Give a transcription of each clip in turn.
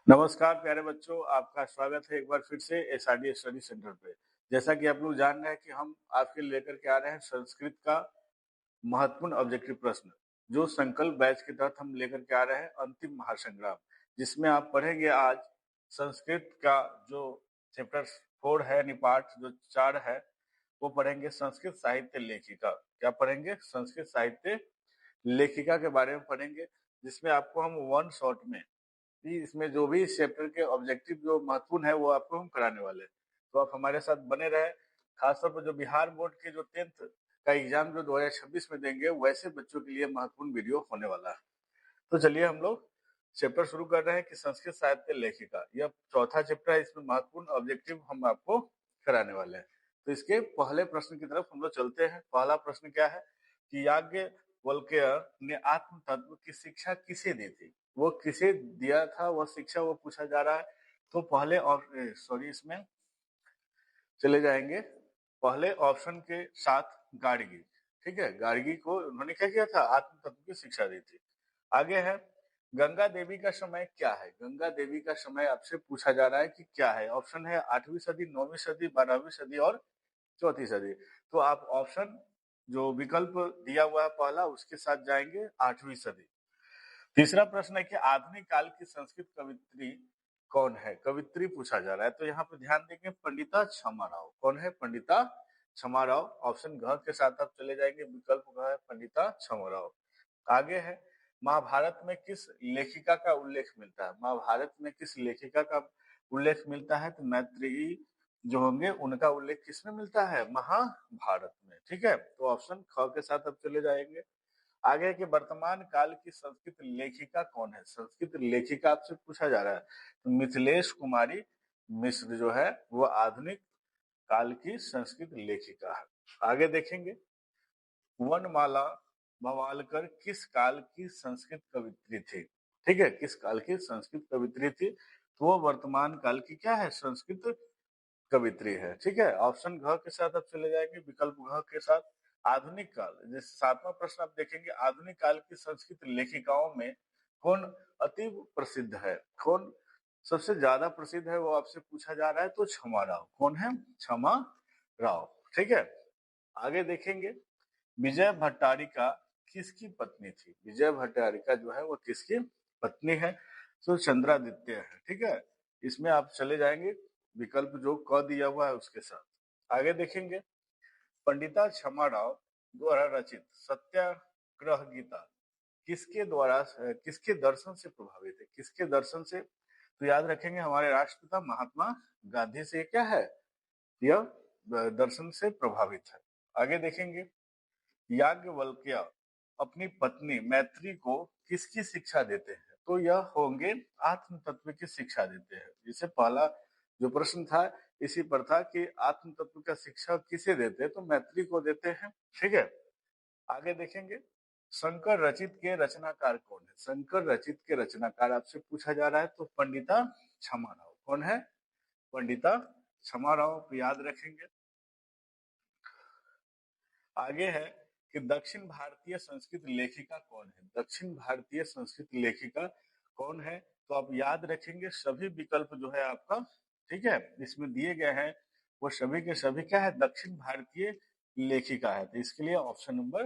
नमस्कार प्यारे बच्चों, आपका स्वागत है एक बार फिर से एसआरडी स्टडी सेंटर पे। जैसा कि आप लोग जान रहे हैं कि हम आपके लिए लेकर के आ रहे हैं संस्कृत का महत्वपूर्ण ऑब्जेक्टिव प्रश्न, जो संकल्प बैच के तहत हम लेकर के आ रहे हैं अंतिम महासंग्राम, जिसमें आप पढ़ेंगे आज संस्कृत का जो चैप्टर 4 है, यानी पाठ जो 4 है, वो पढ़ेंगे संस्कृत साहित्य लेखिका। क्या पढ़ेंगे? संस्कृत साहित्य लेखिका के बारे में पढ़ेंगे, जिसमें आपको हम वन शॉट में कि इसमें जो भी इस चैप्टर के ऑब्जेक्टिव जो महत्वपूर्ण है वो आपको हम कराने वाले हैं। तो आप हमारे साथ बने रहे। खासतौर पर जो बिहार बोर्ड के जो 10th का एग्जाम जो 2026 में देंगे, वैसे बच्चों के लिए महत्वपूर्ण वीडियो होने वाला है। तो चलिए हम लोग चैप्टर शुरू कर रहे हैं कि संस्कृत साहित्य लेखिका। यह चौथा चैप्टर है, इसमें महत्वपूर्ण ऑब्जेक्टिव हम आपको कराने वाले हैं। तो इसके पहले प्रश्न की तरफ हम लोग चलते हैं। पहला प्रश्न क्या है कि याज्ञवल्क्य ने आत्म तत्व की शिक्षा किसे दी थी? वो किसे दिया था वह शिक्षा, वो पूछा जा रहा है। तो पहले और इसमें चले जाएंगे पहले ऑप्शन के साथ गार्गी। ठीक है, गार्गी को उन्होंने क्या किया था? आत्म तत्व की शिक्षा दी थी। आगे है गंगा देवी का समय क्या है? गंगा देवी का समय आपसे पूछा जा रहा है कि क्या है। ऑप्शन है 8वीं सदी, 9वीं सदी, 12वीं सदी और चौथी सदी। तो आप ऑप्शन जो विकल्प दिया हुआ है पहला, उसके साथ जाएंगे 8वीं सदी। तीसरा प्रश्न है कि आधुनिक काल की संस्कृत कवित्री कौन है? कवित्री पूछा जा रहा है, तो यहाँ पे ध्यान देंगे पंडिता क्षमा राव। कौन है? पंडिता क्षमा राव। ऑप्शन घ के साथ आप चले जाएंगे, विकल्प घ है पंडिता क्षमा राव। आगे है महाभारत में किस लेखिका का उल्लेख मिलता है? महाभारत में किस लेखिका का उल्लेख मिलता है? तो मैत्रेयी जो होंगे उनका उल्लेख किसमें मिलता है? महाभारत में। ठीक है, तो ऑप्शन ख के साथ आप चले जाएंगे। आगे कि वर्तमान काल की संस्कृत लेखिका कौन है? संस्कृत लेखिका आपसे पूछा जा रहा है, तो मिथिलेश कुमारी मिश्र जो है वो आधुनिक काल की संस्कृत लेखिका है। आगे देखेंगे वनमाला भवालकर किस काल की संस्कृत कवित्री थी? ठीक है, किस काल की संस्कृत कवित्री थी? तो वो वर्तमान काल की क्या है? संस्कृत कवित्री है। ठीक है, ऑप्शन घ के साथ आप चले जाएंगे, विकल्प घ के साथ। आधुनिक काल, जैसे 7वां प्रश्न आप देखेंगे, आधुनिक काल की संस्कृत लेखिकाओं में कौन अति प्रसिद्ध है? कौन सबसे ज्यादा प्रसिद्ध है? वो आपसे पूछा जा रहा है। तो क्षमा राव। कौन है? क्षमा राव। ठीक है, आगे देखेंगे विजय भट्टारिका किसकी पत्नी थी? विजय भट्टारिका जो है वो किसकी पत्नी है? तो चंद्रादित्य है। ठीक है, इसमें आप चले जाएंगे विकल्प जो क दिया हुआ है उसके साथ। आगे देखेंगे पंडिता क्षमा राव द्वारा रचित सत्याग्रह गीता किसके द्वारा किसके दर्शन से प्रभावित है? किसके दर्शन से? तो याद रखेंगे हमारे राष्ट्रपिता महात्मा गांधी से क्या है? यह दर्शन से प्रभावित है। आगे देखेंगे याज्ञवल्क्य अपनी पत्नी मैत्री को किसकी शिक्षा देते हैं? तो यह होंगे आत्म तत्व की शिक्षा देते हैं। जिसे पहला जो प्रश्न था इसी पर था कि आत्म तत्व का शिक्षा किसे देते हैं? तो मैत्री को देते हैं। ठीक है, आगे देखेंगे शंकर रचित के रचनाकार कौन है? शंकर रचित के रचनाकार आपसे पूछा जा रहा है, तो पंडिता क्षमा राव। कौन है? पंडिता क्षमा राव को याद रखेंगे। आगे है कि दक्षिण भारतीय संस्कृत लेखिका कौन है? दक्षिण भारतीय संस्कृत लेखिका कौन है? तो आप याद रखेंगे सभी विकल्प जो है आपका, ठीक है, इसमें दिए गए हैं, वो सभी के सभी क्या है? दक्षिण भारतीय लेखिका है। तो इसके लिए ऑप्शन नंबर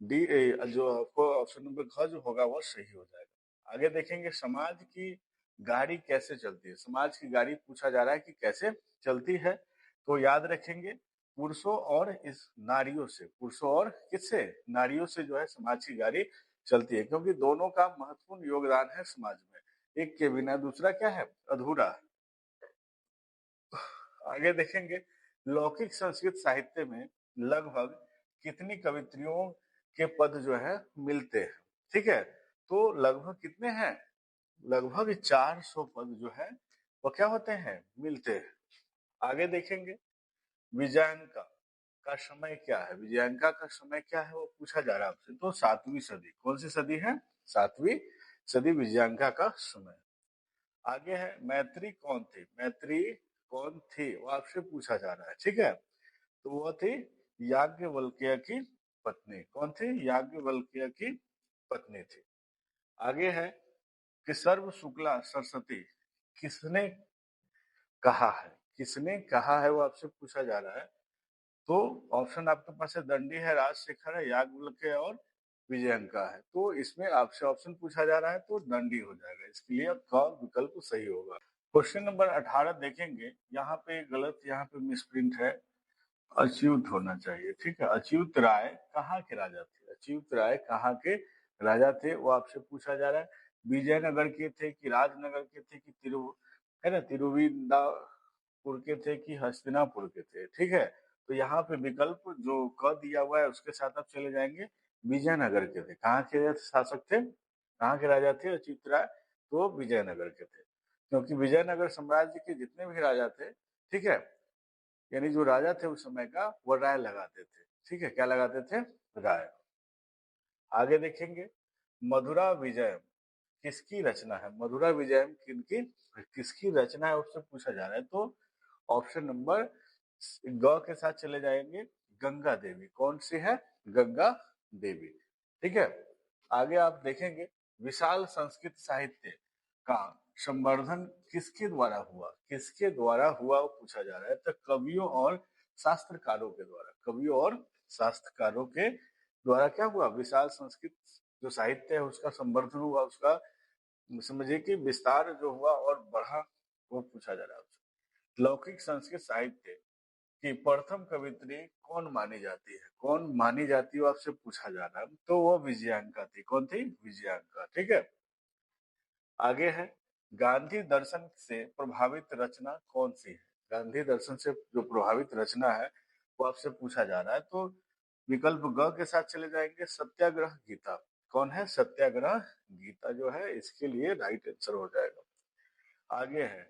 डी, जो आपको ऑप्शन नंबर घ जो होगा वो सही हो जाएगा। आगे देखेंगे समाज की गाड़ी कैसे चलती है? समाज की गाड़ी पूछा जा रहा है कि कैसे चलती है? तो याद रखेंगे पुरुषों और इस नारियों से, पुरुषों और किससे? नारियों से जो है समाज की गाड़ी चलती है, क्योंकि दोनों का महत्वपूर्ण योगदान है समाज में। एक के बिना दूसरा क्या है? अधूरा। आगे देखेंगे लौकिक संस्कृत साहित्य में लगभग कितनी कवित्रियों के पद जो है मिलते हैं? ठीक है, तो लगभग कितने हैं? लगभग 400 पद जो है वो क्या होते हैं? मिलते हैं। आगे देखेंगे विजयांका का समय क्या है? विजयांका का समय क्या है वो पूछा जा रहा है आपसे। तो 7वीं सदी। कौन सी सदी है? 7वीं सदी विजयांका का समय। आगे है मैत्री कौन थी? मैत्री कौन थी वो आपसे पूछा जा रहा है। ठीक है, तो वो थी याज्ञवल्क्य की पत्नी। कौन थी? याज्ञवल्क्य की पत्नी थी। आगे है कि सर्व शुक्ला सरस्वती किसने कहा है? किसने कहा है वो आपसे पूछा जा रहा है। तो ऑप्शन आपके पास है दंडी है, राजशेखर है, याज्ञवल्क्य है और विजयंका है। तो इसमें आपसे ऑप्शन पूछा जा रहा है तो दंडी हो जाएगा। इसके लिए क विकल्प सही होगा। क्वेश्चन नंबर 18 देखेंगे, यहाँ पे गलत, यहाँ पे मिसप्रिंट है, अच्युत होना चाहिए। ठीक है, अच्युत राय कहाँ के राजा थे? अच्युत राय कहाँ के राजा थे वो आपसे पूछा जा रहा है। विजयनगर के थे कि राजनगर के थे कि तिरुविदापुर के थे कि हस्तिनापुर के थे? ठीक है, तो यहाँ पे विकल्प जो क दिया हुआ है उसके साथ आप चले जाएंगे, विजयनगर के थे। कहाँ के शासक थे, कहाँ के राजा थे अच्युत राय? तो विजयनगर के थे, क्योंकि विजयनगर साम्राज्य के जितने भी राजा थे, ठीक है, यानी जो राजा थे उस समय का, वो राय लगाते थे। ठीक है, क्या लगाते थे? राय। आगे देखेंगे, मधुरा विजयम किसकी रचना है? मधुरा विजयम किनकी, किसकी रचना है उससे पूछा जा रहा है। तो ऑप्शन नंबर ग के साथ चले जाएंगे, गंगा देवी। कौन सी है? गंगा देवी। ठीक है, आगे आप देखेंगे, विशाल संस्कृत साहित्य का संवर्धन किसके द्वारा हुआ? किसके द्वारा हुआ वो पूछा जा रहा है। तो कवियों और शास्त्रकारों के द्वारा। कवियों और शास्त्रकारों के द्वारा क्या हुआ? विशाल संस्कृत जो साहित्य है उसका संवर्धन हुआ, उसका समझिए कि विस्तार जो हुआ और बढ़ा, वो पूछा जा रहा है। लौकिक संस्कृत साहित्य की प्रथम कवित्री कौन मानी जाती है? कौन मानी जाती है वो आपसे पूछा जा रहा है। तो वो विजयांका थी। कौन थी? विजयांका। ठीक है, आगे है, गांधी दर्शन से प्रभावित रचना कौन सी है? गांधी दर्शन से जो प्रभावित रचना है वो आपसे पूछा जा रहा है। तो विकल्प ग के साथ चले जाएंगे, सत्याग्रह गीता। कौन है? सत्याग्रह गीता जो है इसके लिए राइट आंसर हो जाएगा। आगे है,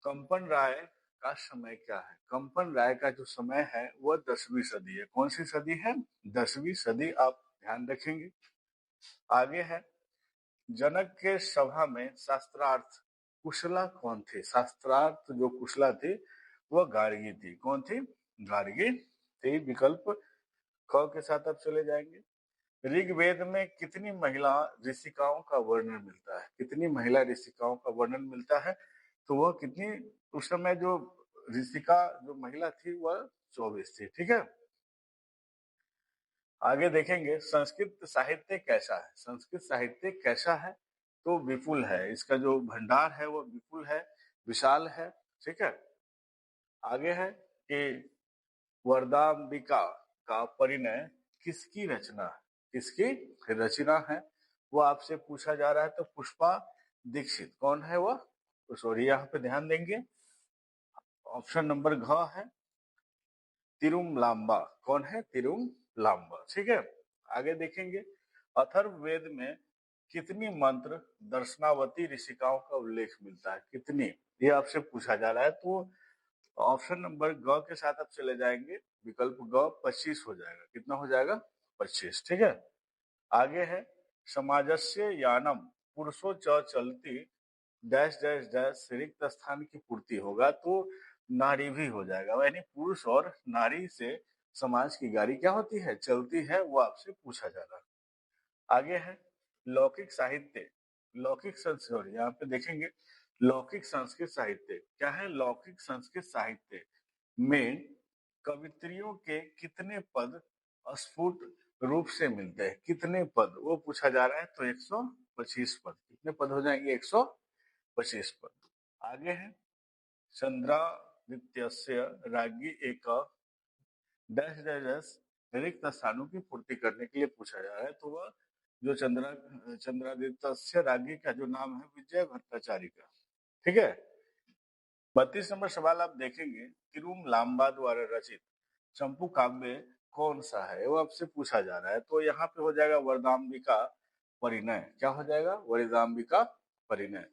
कंपन राय का समय क्या है? कंपन राय का जो समय है वह 10वीं सदी है। कौन सी सदी है? 10वीं सदी, आप ध्यान रखेंगे। आगे है, जनक के सभा में शास्त्रार्थ कुशला कौन थे? शास्त्रार्थ जो कुशला थी वह गार्गी थी। कौन थी? गार्गी थी। विकल्प क के साथ आप चले जाएंगे। ऋग्वेद में कितनी महिला ऋषिकाओं का वर्णन मिलता है? कितनी महिला ऋषिकाओं का वर्णन मिलता है? तो वह कितनी, उस समय जो ऋषिका जो महिला थी वह 24 थी। ठीक है, आगे देखेंगे, संस्कृत साहित्य कैसा है? संस्कृत साहित्य कैसा है? तो विपुल है। इसका जो भंडार है वो विपुल है, विशाल है। ठीक है, आगे है कि वरदाम्बिका का परिणय किसकी रचना है? किसकी रचना है वो आपसे पूछा जा रहा है। तो पुष्पा दीक्षित। कौन है वह? तो सॉरी, यहाँ पे ध्यान देंगे, ऑप्शन नंबर घ है, तिरुमलाम्बा। कौन है? तिरुमलाम्बा। ठीक है, आगे देखेंगे, अथर्ववेद में कितनी मंत्र दर्शनावती ऋषिकाओं का उल्लेख मिलता है? कितनी, ये आपसे पूछा जा रहा है। तो ऑप्शन नंबर ग के साथ आप चले जाएंगे, विकल्प ग 25 हो जाएगा। कितना हो जाएगा? 25। ठीक है, आगे है, समाजस्य यानम पुरुषो च चलती डैश डैश डैश रिक्त स्थान की पूर्ति होगा। तो नारी भी हो जाएगा, यानी पुरुष और नारी से समाज की गाड़ी क्या होती है? चलती है। वो आपसे पूछा जा रहा है। आगे है, लौकिक साहित्य, लौकिक संस्कृत, यहाँ पे देखेंगे लौकिक संस्कृत साहित्य क्या है? लौकिक संस्कृत साहित्य में कवित्रियों के कितने पद स्फुट रूप से मिलते हैं? कितने पद वो पूछा जा रहा है। तो 125 पद। कितने पद हो जाएंगे? 125 पद। आगे है, चंद्रादित्यस्य राज्ञी एक डैश डैश डैश रिक्त स्थानों की पूर्ति करने के लिए पूछा जा रहा है। तो वह जो चंद्रादित्य राज्ञी का जो नाम है विजय भट्टाचार्य का। ठीक है, 32 नंबर सवाल आप देखेंगे, तिरुम लांबा द्वारा रचित चंपू काव्य कौन सा है? वो आपसे पूछा जा रहा है। तो यहाँ पे हो जाएगा वरदाम्बिका परिणय। क्या हो जाएगा? वरदाम्बिका परिणय।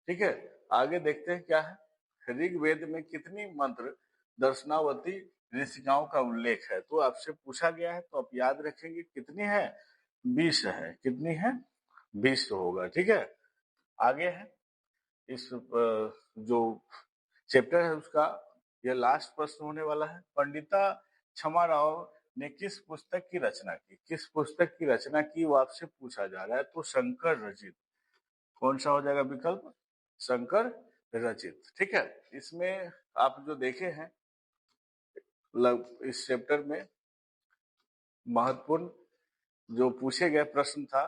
ठीक है, आगे देखते हैं क्या है, ऋग्वेद में कितनी मंत्र दर्शनावती ऋषिकाओं का उल्लेख है? तो आपसे पूछा गया है, तो आप याद रखेंगे कितनी है? 20 है। कितनी है? 20 होगा। ठीक है, आगे है, इस जो चैप्टर है उसका यह लास्ट प्रश्न होने वाला है। पंडिता क्षमा राव ने किस पुस्तक की रचना की? किस पुस्तक की रचना की वो आपसे पूछा जा रहा है। तो शंकर रचित कौन सा हो जाएगा विकल्प? शंकर रचित। ठीक है, इसमें आप जो देखे हैं इस चैप्टर में महत्वपूर्ण जो पूछे गए प्रश्न था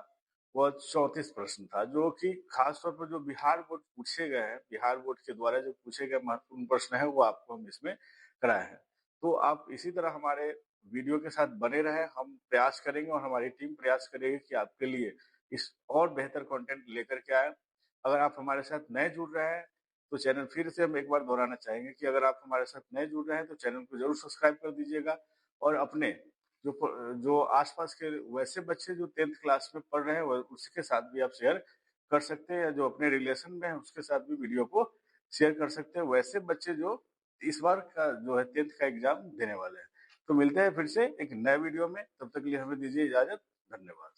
वह 34 प्रश्न था, जो कि खासतौर पर जो बिहार बोर्ड पूछे गए हैं, बिहार बोर्ड के द्वारा जो पूछे गए महत्वपूर्ण प्रश्न है वो आपको हम इसमें कराए हैं। तो आप इसी तरह हमारे वीडियो के साथ बने रहें, हम प्रयास करेंगे और हमारी टीम प्रयास करेगी कि आपके लिए इस और बेहतर कंटेंट लेकर के आए। अगर आप हमारे साथ नए जुड़ रहे हैं तो चैनल फिर से हम एक बार दोहराना चाहेंगे कि अगर आप हमारे साथ नए जुड़ रहे हैं तो चैनल को जरूर सब्सक्राइब कर दीजिएगा और अपने जो आसपास के वैसे बच्चे जो 10th क्लास में पढ़ रहे हैं उसके साथ भी आप शेयर कर सकते हैं, या जो अपने रिलेशन में है उसके साथ भी वीडियो को शेयर कर सकते हैं, वैसे बच्चे जो इस बार का जो है 10th का एग्जाम देने वाले हैं। तो मिलते हैं फिर से एक नए वीडियो में, तब तक के लिए हमें दीजिए इजाजत। धन्यवाद।